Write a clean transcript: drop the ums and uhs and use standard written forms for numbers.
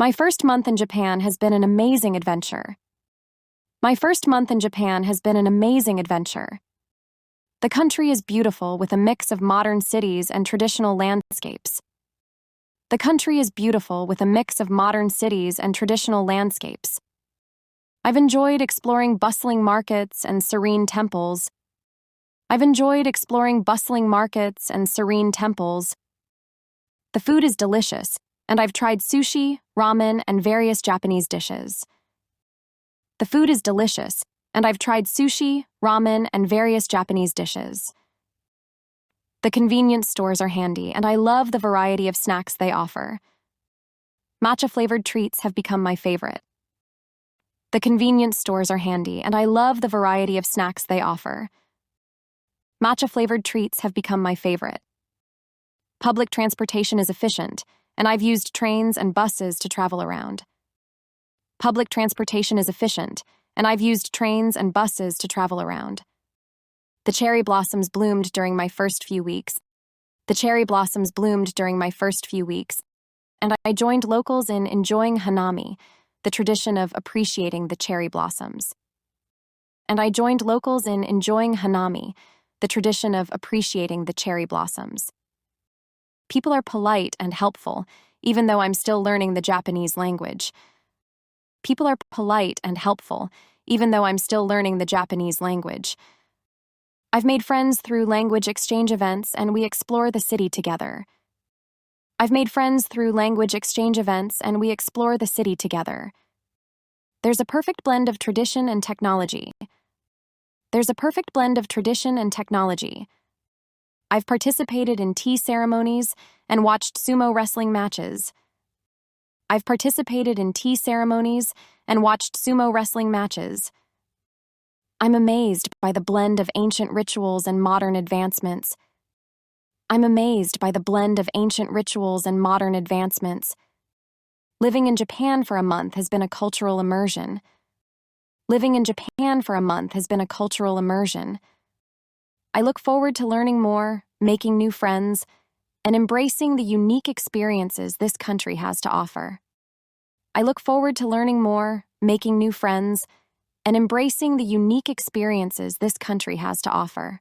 My first month in Japan has been an amazing adventure. My first month in Japan has been an amazing adventure. The country is beautiful with a mix of modern cities and traditional landscapes. The country is beautiful with a mix of modern cities and traditional landscapes. I've enjoyed exploring bustling markets and serene temples. I've enjoyed exploring bustling markets and serene temples. The food is delicious, and I've tried sushi, ramen, and various Japanese dishes. The food is delicious, and I've tried sushi, ramen, and various Japanese dishes. The convenience stores are handy, and I love the variety of snacks they offer. Matcha-flavored treats have become my favorite. The convenience stores are handy, and I love the variety of snacks they offer. Matcha-flavored treats have become my favorite. Public transportation is efficient, and I've used trains and buses to travel around. Public transportation is efficient, and I've used trains and buses to travel around. The cherry blossoms bloomed during my first few weeks. The cherry blossoms bloomed during my first few weeks, and I joined locals in enjoying hanami, the tradition of appreciating the cherry blossoms. And I joined locals in enjoying hanami, the tradition of appreciating the cherry blossoms. People are polite and helpful, even though I'm still learning the Japanese language. People are polite and helpful, even though I'm still learning the Japanese language. I've made friends through language exchange events, and we explore the city together. I've made friends through language exchange events, and we explore the city together. There's a perfect blend of tradition and technology. There's a perfect blend of tradition and technology. I've participated in tea ceremonies and watched sumo wrestling matches. I've participated in tea ceremonies and watched sumo wrestling matches. I'm amazed by the blend of ancient rituals and modern advancements. I'm amazed by the blend of ancient rituals and modern advancements. Living in Japan for a month has been a cultural immersion. Living in Japan for a month has been a cultural immersion. I look forward to learning more, making new friends, and embracing the unique experiences this country has to offer. I look forward to learning more, making new friends, and embracing the unique experiences this country has to offer.